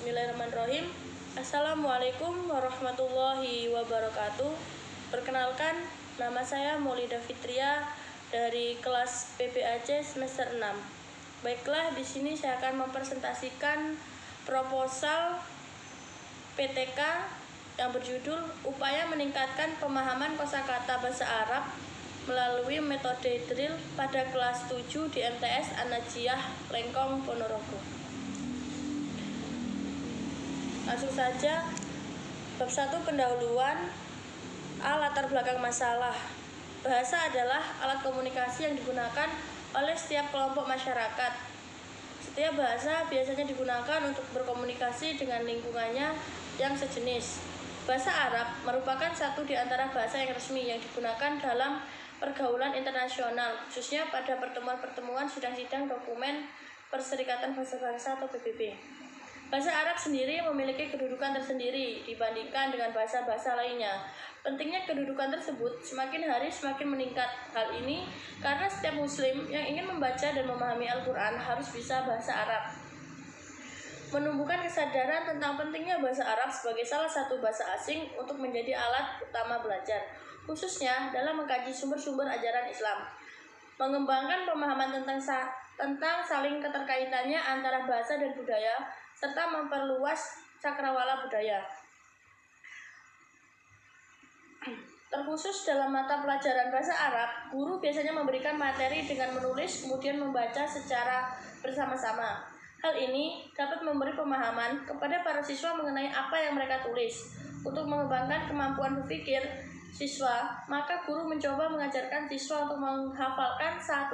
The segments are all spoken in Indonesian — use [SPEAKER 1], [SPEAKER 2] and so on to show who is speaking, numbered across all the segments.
[SPEAKER 1] Bismillahirrahmanirrahim. Assalamualaikum warahmatullahi wabarakatuh. Perkenalkan, nama saya Maulida Fitria dari kelas PPAC semester 6. Baiklah, di sini saya akan mempresentasikan proposal PTK yang berjudul Upaya Meningkatkan Pemahaman Kosakata Bahasa Arab melalui metode drill pada kelas 7 di MTS An-Najiyah Lengkong, Ponorogo. Langsung saja, bab 1 pendahuluan. Latar belakang masalah. Bahasa adalah alat komunikasi yang digunakan oleh setiap kelompok masyarakat. Setiap bahasa biasanya digunakan untuk berkomunikasi dengan lingkungannya yang sejenis. Bahasa Arab merupakan satu di antara bahasa yang resmi yang digunakan dalam pergaulan internasional, khususnya pada pertemuan-pertemuan sidang-sidang dokumen Perserikatan Bangsa-Bangsa atau PBB. Bahasa Arab sendiri memiliki kedudukan tersendiri dibandingkan dengan bahasa-bahasa lainnya. Pentingnya kedudukan tersebut semakin hari semakin meningkat. Hal ini karena setiap muslim yang ingin membaca dan memahami Al-Quran harus bisa bahasa Arab. Menumbuhkan kesadaran tentang pentingnya bahasa Arab sebagai salah satu bahasa asing untuk menjadi alat utama belajar, khususnya dalam mengkaji sumber-sumber ajaran Islam. Mengembangkan pemahaman tentang saling keterkaitannya antara bahasa dan budaya, serta memperluas cakrawala budaya. Terkhusus dalam mata pelajaran bahasa Arab, guru biasanya memberikan materi dengan menulis kemudian membaca secara bersama-sama. Hal ini dapat memberi pemahaman kepada para siswa mengenai apa yang mereka tulis. Untuk mengembangkan kemampuan berpikir siswa, maka guru mencoba mengajarkan siswa untuk menghafalkan 1-3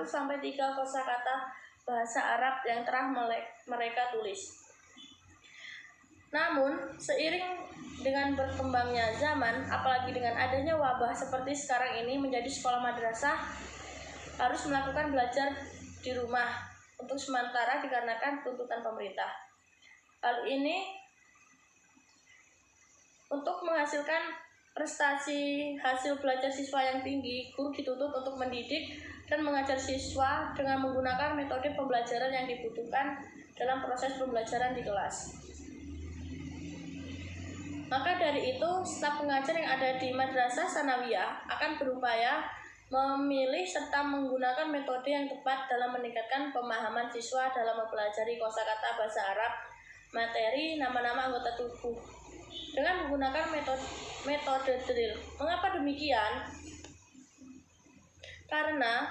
[SPEAKER 1] kosakata bahasa Arab yang telah mereka tulis. Namun, seiring dengan berkembangnya zaman, apalagi dengan adanya wabah seperti sekarang ini, menjadi sekolah madrasah harus melakukan belajar di rumah untuk sementara dikarenakan tuntutan pemerintah. Hal ini untuk menghasilkan prestasi hasil belajar siswa yang tinggi, guru dituntut untuk mendidik dan mengajar siswa dengan menggunakan metode pembelajaran yang dibutuhkan dalam proses pembelajaran di kelas. Maka dari itu, staf pengajar yang ada di Madrasah Sanawiyah akan berupaya memilih serta menggunakan metode yang tepat dalam meningkatkan pemahaman siswa dalam mempelajari kosakata bahasa Arab, materi, nama-nama anggota tubuh dengan menggunakan metode drill. Mengapa demikian? Karena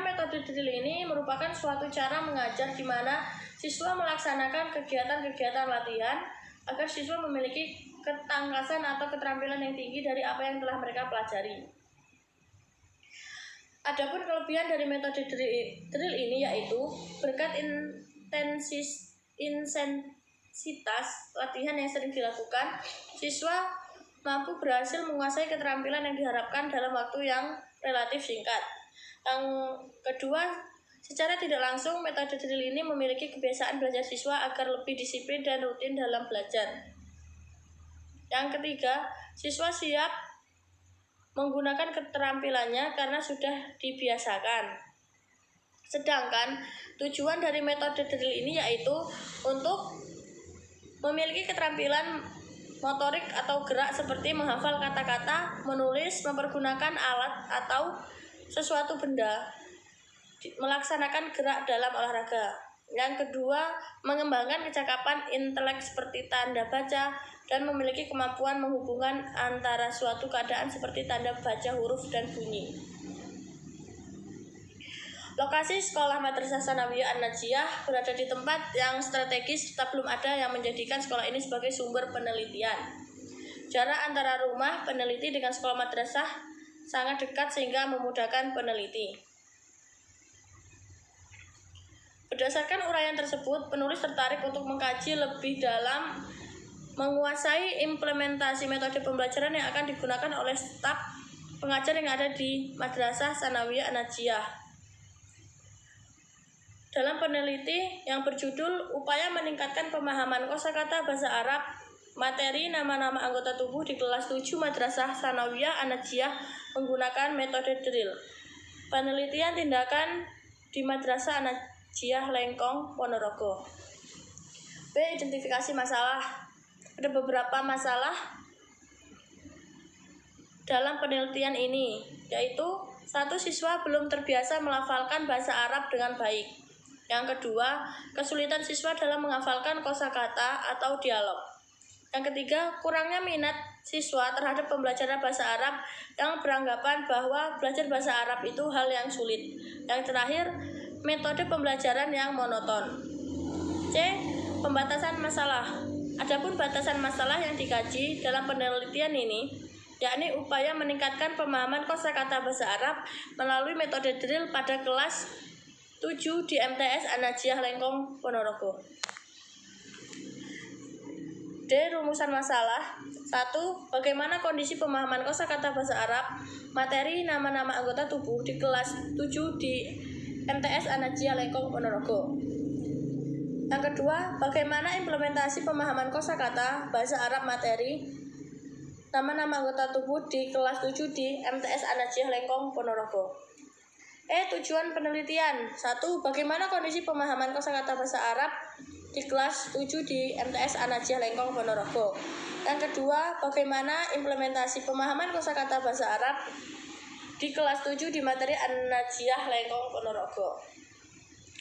[SPEAKER 1] metode drill ini merupakan suatu cara mengajar di mana siswa melaksanakan kegiatan-kegiatan latihan agar siswa memiliki ketangkasan atau keterampilan yang tinggi dari apa yang telah mereka pelajari. Adapun kelebihan dari metode drill ini yaitu berkat intensitas latihan yang sering dilakukan, siswa mampu berhasil menguasai keterampilan yang diharapkan dalam waktu yang relatif singkat. Yang kedua, secara tidak langsung, metode drill ini memiliki kebiasaan belajar siswa agar lebih disiplin dan rutin dalam belajar. Yang ketiga, siswa siap menggunakan keterampilannya karena sudah dibiasakan. Sedangkan tujuan dari metode drill ini yaitu untuk memiliki keterampilan motorik atau gerak seperti menghafal kata-kata, menulis, mempergunakan alat atau sesuatu benda, melaksanakan gerak dalam olahraga. Yang kedua, mengembangkan kecakapan intelek seperti tanda baca dan memiliki kemampuan menghubungkan antara suatu keadaan seperti tanda baca huruf dan bunyi. Lokasi sekolah Madrasah Sanawiyah An-Najiyah berada di tempat yang strategis serta belum ada yang menjadikan sekolah ini sebagai sumber penelitian. Jarak antara rumah peneliti dengan sekolah madrasah sangat dekat sehingga memudahkan peneliti. Berdasarkan uraian tersebut, penulis tertarik untuk mengkaji lebih dalam menguasai implementasi metode pembelajaran yang akan digunakan oleh staf pengajar yang ada di Madrasah Sanawiyah An-Najiyah. Dalam peneliti yang berjudul Upaya Meningkatkan Pemahaman Kosakata Bahasa Arab, materi nama-nama anggota tubuh di kelas 7 Madrasah Sanawiyah An-Najiyah menggunakan metode drill. Penelitian tindakan di Madrasah Jiah Lengkong Ponorogo. B. Identifikasi masalah. Ada beberapa masalah dalam penelitian ini, yaitu 1. Siswa belum terbiasa melafalkan bahasa Arab dengan baik. Yang kedua, kesulitan siswa dalam menghafalkan kosakata atau dialog. Yang ketiga, kurangnya minat siswa terhadap pembelajaran bahasa Arab yang beranggapan bahwa belajar bahasa Arab itu hal yang sulit. Yang terakhir, metode pembelajaran yang monoton. C. Pembatasan masalah. Adapun batasan masalah yang dikaji dalam penelitian ini, yakni upaya meningkatkan pemahaman kosakata bahasa Arab melalui metode drill pada kelas 7 di MTS An-Najiyah Lengkong Ponorogo. D. Rumusan masalah. 1. Bagaimana kondisi pemahaman kosakata bahasa Arab, materi nama-nama anggota tubuh di kelas 7 di MTS An-Najiyah Lengkong Ponorogo. Yang kedua, bagaimana implementasi pemahaman kosakata bahasa Arab materi nama-nama anggota tubuh di kelas 7 di MTS An-Najiyah Lengkong Ponorogo. Tujuan penelitian. 1. Bagaimana kondisi pemahaman kosakata bahasa Arab di kelas 7 di MTS An-Najiyah Lengkong Ponorogo. Yang kedua, bagaimana implementasi pemahaman kosakata bahasa Arab di kelas 7 di materi An-Najiyah Lengkong Ponorogo.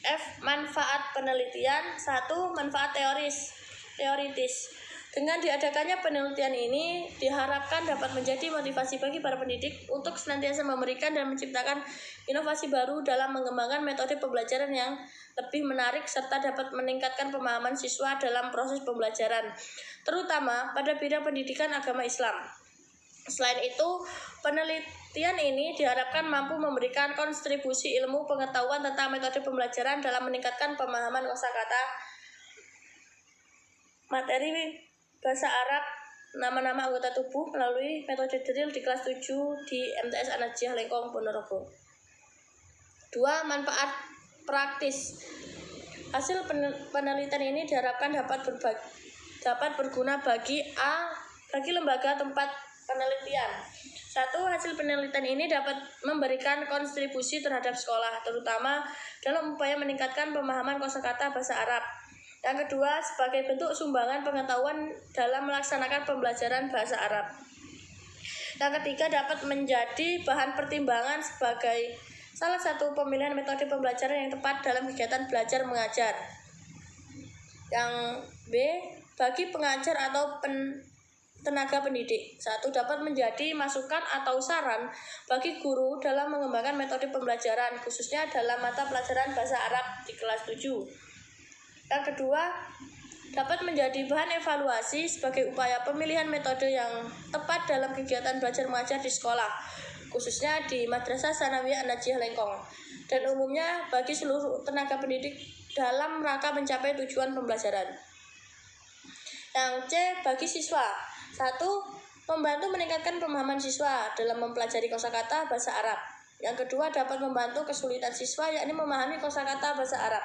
[SPEAKER 1] F. Manfaat penelitian. 1. Manfaat teoritis. Dengan diadakannya penelitian ini diharapkan dapat menjadi motivasi bagi para pendidik untuk senantiasa memberikan dan menciptakan inovasi baru dalam mengembangkan metode pembelajaran yang lebih menarik serta dapat meningkatkan pemahaman siswa dalam proses pembelajaran, terutama pada bidang pendidikan agama Islam. Selain itu, penelitian ini diharapkan mampu memberikan kontribusi ilmu pengetahuan tentang metode pembelajaran dalam meningkatkan pemahaman kosakata materi bahasa Arab nama-nama anggota tubuh melalui metode drill di kelas 7 di MTS An-Najiyah Lengkong Ponorogo. 2. Manfaat praktis. Hasil penelitian ini diharapkan dapat berguna bagi lembaga tempat penelitian. 1. Hasil penelitian ini dapat memberikan kontribusi terhadap sekolah, terutama dalam upaya meningkatkan pemahaman kosakata bahasa Arab. Yang kedua, sebagai bentuk sumbangan pengetahuan dalam melaksanakan pembelajaran bahasa Arab. Yang ketiga, dapat menjadi bahan pertimbangan sebagai salah satu pemilihan metode pembelajaran yang tepat dalam kegiatan belajar mengajar. Yang B, bagi pengajar atau tenaga pendidik. 1. Dapat menjadi masukan atau saran bagi guru dalam mengembangkan metode pembelajaran, khususnya dalam mata pelajaran bahasa Arab di kelas 7. Yang kedua, dapat menjadi bahan evaluasi sebagai upaya pemilihan metode yang tepat dalam kegiatan belajar mengajar di sekolah, khususnya di Madrasah Tsanawiyah An-Najiyah Lengkong, dan umumnya bagi seluruh tenaga pendidik dalam rangka mencapai tujuan pembelajaran. Yang C, bagi siswa. 1. Membantu meningkatkan pemahaman siswa dalam mempelajari kosakata bahasa Arab. Yang kedua, dapat membantu kesulitan siswa yakni memahami kosakata bahasa Arab.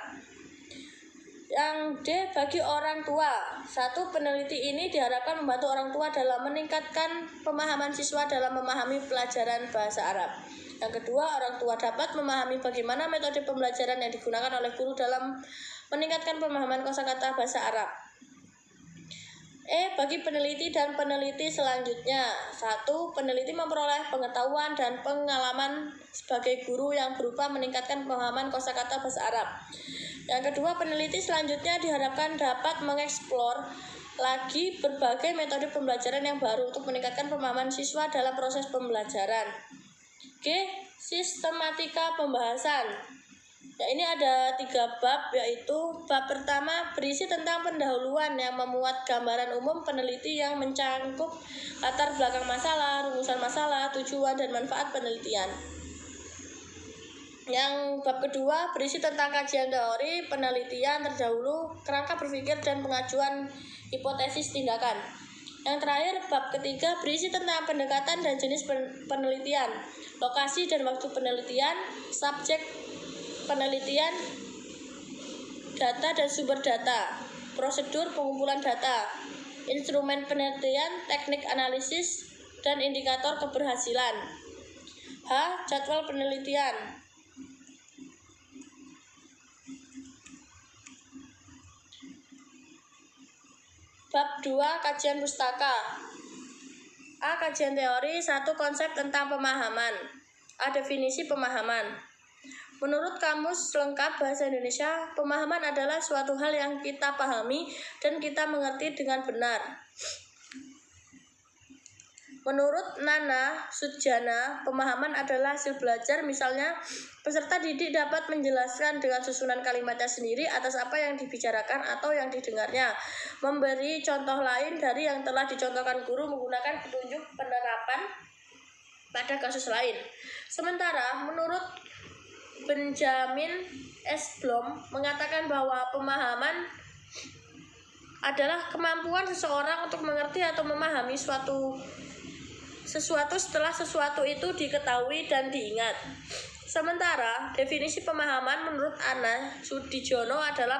[SPEAKER 1] Yang D, bagi orang tua. 1. Peneliti ini diharapkan membantu orang tua dalam meningkatkan pemahaman siswa dalam memahami pelajaran bahasa Arab. Yang kedua, orang tua dapat memahami bagaimana metode pembelajaran yang digunakan oleh guru dalam meningkatkan pemahaman kosakata bahasa Arab. Bagi peneliti dan peneliti selanjutnya. 1. Peneliti memperoleh pengetahuan dan pengalaman sebagai guru yang berupa meningkatkan pemahaman kosakata bahasa Arab. Yang kedua, peneliti selanjutnya diharapkan dapat mengeksplor lagi berbagai metode pembelajaran yang baru untuk meningkatkan pemahaman siswa dalam proses pembelajaran. G. Sistematika pembahasan. Ini ada 3 bab, yaitu bab pertama berisi tentang pendahuluan yang memuat gambaran umum peneliti yang mencangkup latar belakang masalah, rumusan masalah, tujuan, dan manfaat penelitian. Yang bab kedua berisi tentang kajian teori penelitian terdahulu, kerangka berpikir, dan pengajuan hipotesis tindakan. Yang terakhir, bab ketiga berisi tentang pendekatan dan jenis penelitian, lokasi dan waktu penelitian, subjek penelitian, data dan sumber data, prosedur pengumpulan data, instrumen penelitian, teknik analisis, dan indikator keberhasilan. H. Jadwal penelitian. Bab 2 kajian pustaka. A. Kajian teori. 1. Konsep tentang pemahaman. A. Definisi pemahaman. Menurut Kamus Lengkap Bahasa Indonesia, pemahaman adalah suatu hal yang kita pahami dan kita mengerti dengan benar. Menurut Nana Sudjana, pemahaman adalah hasil belajar. Misalnya, peserta didik dapat menjelaskan dengan susunan kalimatnya sendiri atas apa yang dibicarakan atau yang didengarnya. Memberi contoh lain dari yang telah dicontohkan guru menggunakan petunjuk penerapan pada kasus lain. Sementara, menurut Benjamin S. Bloom mengatakan bahwa pemahaman adalah kemampuan seseorang untuk mengerti atau memahami sesuatu setelah sesuatu itu diketahui dan diingat. Sementara, definisi pemahaman menurut Anna Sudijono adalah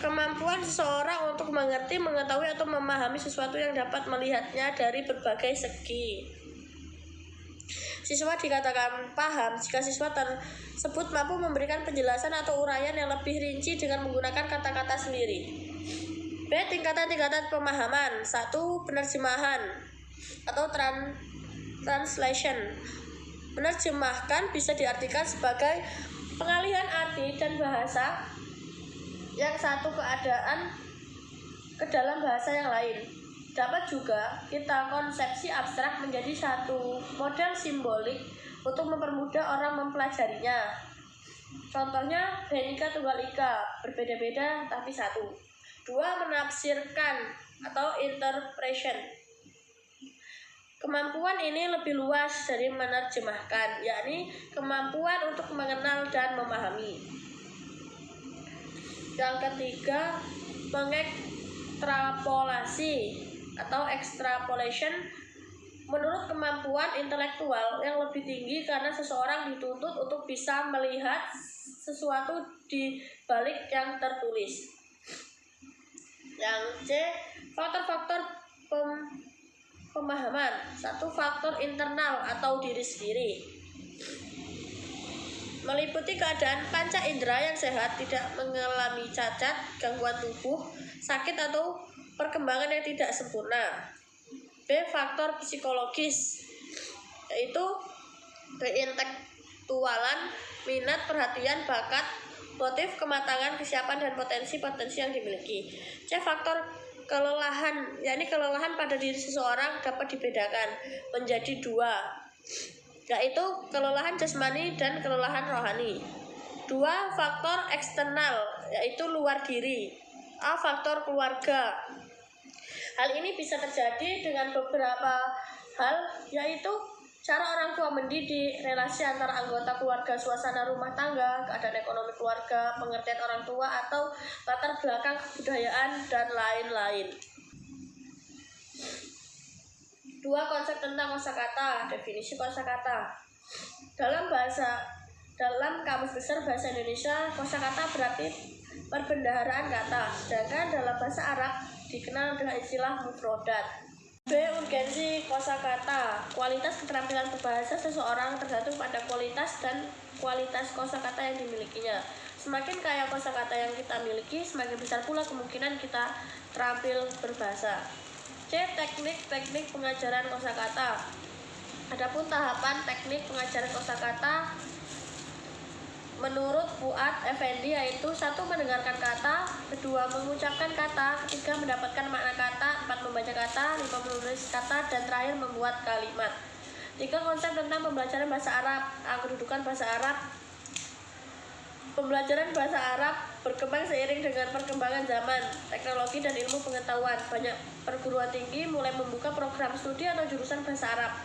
[SPEAKER 1] kemampuan seseorang untuk mengerti, mengetahui, atau memahami sesuatu yang dapat melihatnya dari berbagai segi. Siswa dikatakan paham jika siswa tersebut mampu memberikan penjelasan atau uraian yang lebih rinci dengan menggunakan kata-kata sendiri. B. Tingkatan-tingkatan pemahaman. 1. Penerjemahan atau translation. Menerjemahkan bisa diartikan sebagai pengalihan arti dan bahasa yang satu keadaan ke dalam bahasa yang lain. Dapat juga kita konsepsi abstrak menjadi satu model simbolik untuk mempermudah orang mempelajarinya. Contohnya Bhinneka Tunggal Ika, berbeda-beda tapi satu. 2. Menafsirkan atau interpretation. Kemampuan ini lebih luas dari menerjemahkan, yakni kemampuan untuk mengenal dan memahami. Yang ketiga, mengekstrapolasi atau extrapolation. Menurut kemampuan intelektual yang lebih tinggi karena seseorang dituntut untuk bisa melihat sesuatu di balik yang tertulis. Yang C, faktor-faktor pemahaman. 1. Faktor internal atau diri sendiri, meliputi keadaan panca indera yang sehat, tidak mengalami cacat, gangguan tubuh, sakit atau perkembangan yang tidak sempurna. B. Faktor psikologis, yaitu keintelektualan, minat, perhatian, bakat, motif, kematangan, kesiapan, dan potensi-potensi yang dimiliki. C. Faktor kelelahan, yakni kelelahan pada diri seseorang dapat dibedakan menjadi 2, yaitu kelelahan jasmani dan kelelahan rohani. 2. Faktor eksternal, yaitu luar diri. A. Faktor keluarga. Hal ini bisa terjadi dengan beberapa hal, yaitu cara orang tua mendidik, relasi antar anggota keluarga, suasana rumah tangga, keadaan ekonomi keluarga, pengertian orang tua, atau latar belakang kebudayaan, dan lain-lain. 2. Konsep tentang kosakata. Definisi kosakata. Dalam Kamus Besar Bahasa Indonesia, kosakata berarti perbendaharaan kata, sedangkan dalam bahasa Arab dikenal dengan istilah mufrodat. B. Urgensi kosakata. Kualitas keterampilan berbahasa seseorang tergantung pada kualitas dan kualitas kosakata yang dimilikinya. Semakin kaya kosakata yang kita miliki, semakin besar pula kemungkinan kita terampil berbahasa. C. Teknik pengajaran kosakata. Adapun tahapan teknik pengajaran kosakata menurut Fuad Effendi yaitu 1. Mendengarkan kata, 2. Mengucapkan kata, 3. Mendapatkan makna kata, 4. Membaca kata, 5. Menulis kata, dan terakhir membuat kalimat. 3. Konsep tentang pembelajaran bahasa Arab. A. Kedudukan bahasa Arab. Pembelajaran bahasa Arab berkembang seiring dengan perkembangan zaman, teknologi, dan ilmu pengetahuan. Banyak perguruan tinggi mulai membuka program studi atau jurusan bahasa Arab.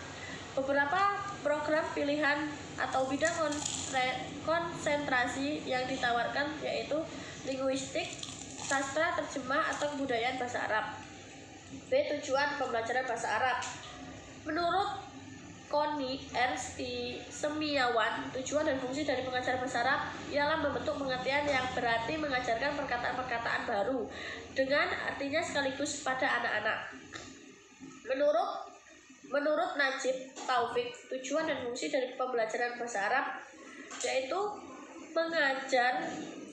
[SPEAKER 1] Beberapa program pilihan atau bidang konsentrasi yang ditawarkan yaitu linguistik, sastra, terjemah, atau kebudayaan bahasa Arab. B. Tujuan pembelajaran bahasa Arab. Menurut Koni Ersti Semiawan, tujuan dan fungsi dari pengajaran bahasa Arab ialah membentuk pengertian yang berarti mengajarkan perkataan-perkataan baru dengan artinya sekaligus pada anak-anak. Menurut Najib Taufik, tujuan dan fungsi dari pembelajaran bahasa Arab yaitu mengajar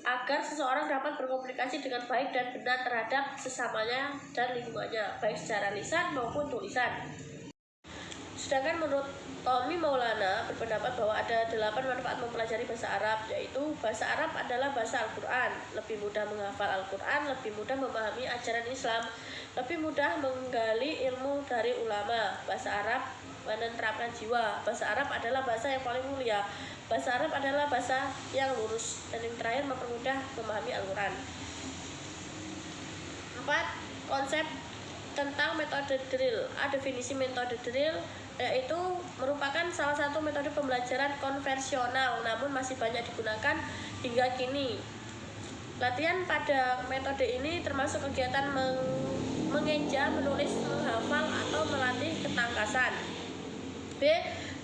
[SPEAKER 1] agar seseorang dapat berkomunikasi dengan baik dan benar terhadap sesamanya dan lingkungannya, baik secara lisan maupun tulisan. Sedangkan menurut Tommy Maulana berpendapat bahwa ada 8 manfaat mempelajari bahasa Arab, yaitu bahasa Arab adalah bahasa Al-Quran, lebih mudah menghafal Al-Quran, lebih mudah memahami ajaran Islam, lebih mudah menggali ilmu dari ulama. Bahasa Arab menenteramkan jiwa. Bahasa Arab adalah bahasa yang paling mulia. Bahasa Arab adalah bahasa yang lurus. Dan yang terakhir, mempermudah memahami Al-Quran. 4. Konsep tentang metode drill. Definisi metode drill yaitu merupakan salah satu metode pembelajaran konvensional namun masih banyak digunakan hingga kini. Latihan pada metode ini termasuk kegiatan mengeja, menulis, menghafal, atau melatih ketangkasan. B.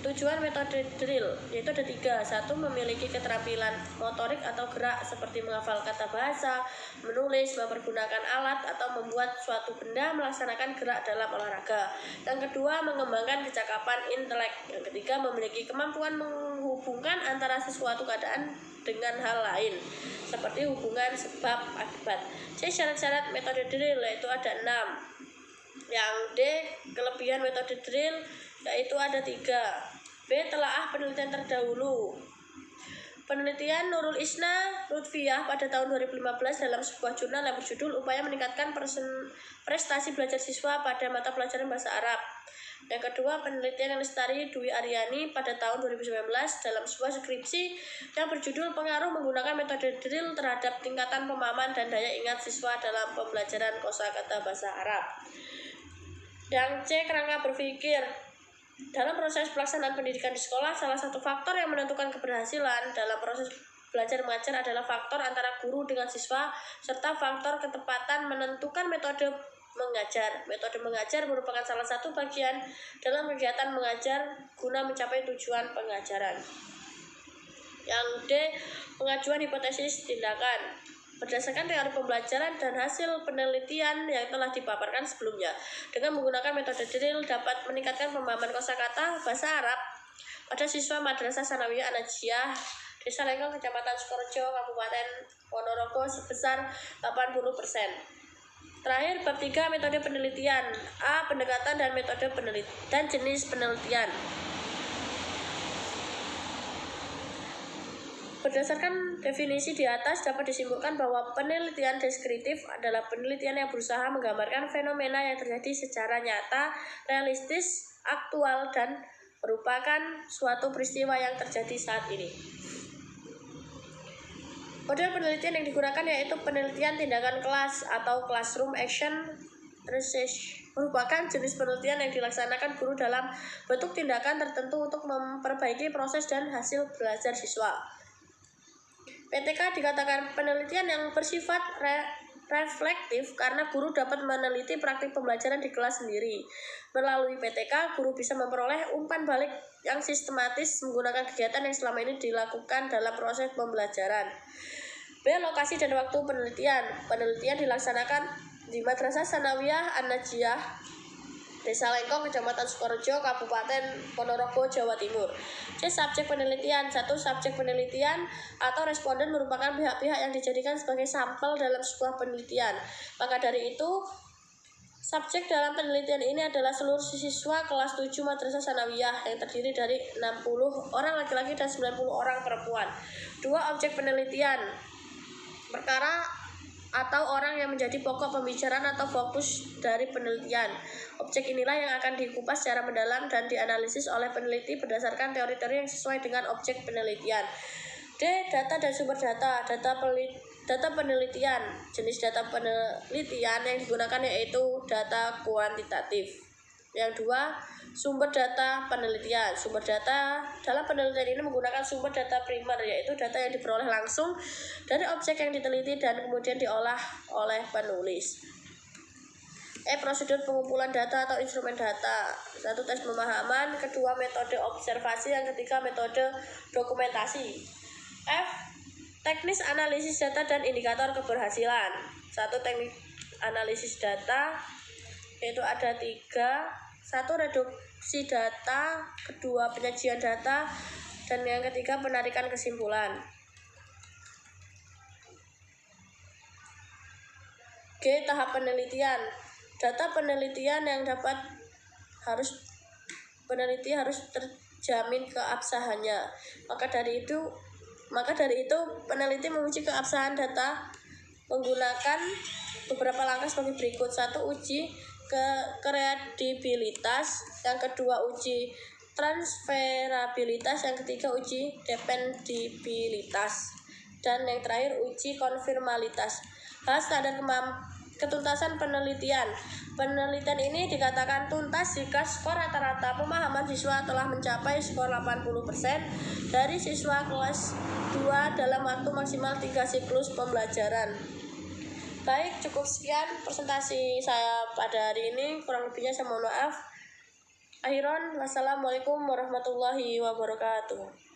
[SPEAKER 1] Tujuan metode drill yaitu ada 3. 1. Memiliki keterampilan motorik atau gerak seperti menghafal kata bahasa, menulis, mempergunakan alat, atau membuat suatu benda, melaksanakan gerak dalam olahraga. Yang kedua, mengembangkan kecakapan intelek. Yang ketiga, memiliki kemampuan menghubungkan antara sesuatu keadaan dengan hal lain seperti hubungan sebab akibat. C. Syarat-syarat metode drill yaitu ada 6. Yang D. Kelebihan metode drill yaitu ada 3. B. Telaah penelitian terdahulu. Penelitian Nurul Isna Lutfiyah pada tahun 2015 dalam sebuah jurnal yang berjudul Upaya Meningkatkan Prestasi Belajar Siswa pada Mata Pelajaran Bahasa Arab. Yang kedua, penelitian Lestari Dwi Aryani pada tahun 2019 dalam sebuah skripsi yang berjudul Pengaruh Menggunakan Metode Drill Terhadap Tingkatan Pemahaman dan Daya Ingat Siswa dalam Pembelajaran Kosakata Bahasa Arab. Yang C. Kerangka berpikir. Dalam proses pelaksanaan pendidikan di sekolah, salah satu faktor yang menentukan keberhasilan dalam proses belajar mengajar adalah faktor antara guru dengan siswa, serta faktor ketepatan menentukan metode mengajar. Metode mengajar merupakan salah satu bagian dalam kegiatan mengajar guna mencapai tujuan pengajaran. Yang D. Pengajuan hipotesis tindakan. Berdasarkan teori pembelajaran dan hasil penelitian yang telah dipaparkan sebelumnya, dengan menggunakan metode drill dapat meningkatkan pemahaman kosakata bahasa Arab pada siswa Madrasah Sanawiyah An-Najiyah Desa Lengkong, Kecamatan Sukorejo, Kabupaten Ponorogo sebesar 80%. Terakhir, bab 3 metode penelitian. A. Pendekatan dan metode penelitian dan jenis penelitian. Berdasarkan definisi di atas dapat disimpulkan bahwa penelitian deskriptif adalah penelitian yang berusaha menggambarkan fenomena yang terjadi secara nyata, realistis, aktual, dan merupakan suatu peristiwa yang terjadi saat ini. Model penelitian yang digunakan yaitu penelitian tindakan kelas atau classroom action research, merupakan jenis penelitian yang dilaksanakan guru dalam bentuk tindakan tertentu untuk memperbaiki proses dan hasil belajar siswa. PTK dikatakan penelitian yang bersifat reflektif karena guru dapat meneliti praktik pembelajaran di kelas sendiri. Melalui PTK, guru bisa memperoleh umpan balik yang sistematis menggunakan kegiatan yang selama ini dilakukan dalam proses pembelajaran. B. Lokasi dan waktu penelitian. Penelitian dilaksanakan di Madrasah Sanawiyah An-Najiyah Desa Lengkong, Kecamatan Sukorejo, Kabupaten Ponorogo, Jawa Timur. C. Subjek penelitian. 1. Subjek penelitian atau responden merupakan pihak-pihak yang dijadikan sebagai sampel dalam sebuah penelitian. Maka dari itu, subjek dalam penelitian ini adalah seluruh siswa kelas 7 Madrasah Sanawiyah yang terdiri dari 60 orang laki-laki dan 90 orang perempuan. 2. Objek penelitian. Perkara atau orang yang menjadi pokok pembicaraan atau fokus dari penelitian. Objek inilah yang akan dikupas secara mendalam dan dianalisis oleh peneliti berdasarkan teori-teori yang sesuai dengan objek penelitian. D. Data dan sumber data. Data penelitian. Jenis data penelitian yang digunakan yaitu data kuantitatif. Yang 2. Sumber data penelitian. Sumber data dalam penelitian ini menggunakan sumber data primer, yaitu data yang diperoleh langsung dari objek yang diteliti dan kemudian diolah oleh penulis. Prosedur pengumpulan data atau instrumen data. 1. Tes pemahaman. 2. Metode observasi. Yang 3. Metode dokumentasi. F. Teknis analisis data dan indikator keberhasilan. 1. Teknik analisis data yaitu ada 3. 1. Reduksi data. 2. Penyajian data. Dan yang ketiga penarikan kesimpulan. G. Tahap penelitian. Data penelitian yang peneliti harus terjamin keabsahannya. Maka dari itu peneliti menguji keabsahan data menggunakan beberapa langkah sebagai berikut. 1. Uji kredibilitas. Yang kedua, uji transferabilitas. Yang ketiga, uji dependibilitas. Dan yang terakhir, uji konfirmalitas. Standar ketuntasan penelitian. Penelitian ini dikatakan tuntas jika skor rata-rata pemahaman siswa telah mencapai skor 80% dari siswa kelas 2 dalam waktu maksimal 3 siklus pembelajaran. Baik, cukup sekian presentasi saya pada hari ini. Kurang lebihnya saya mohon maaf. Akhiran, wassalamualaikum warahmatullahi wabarakatuh.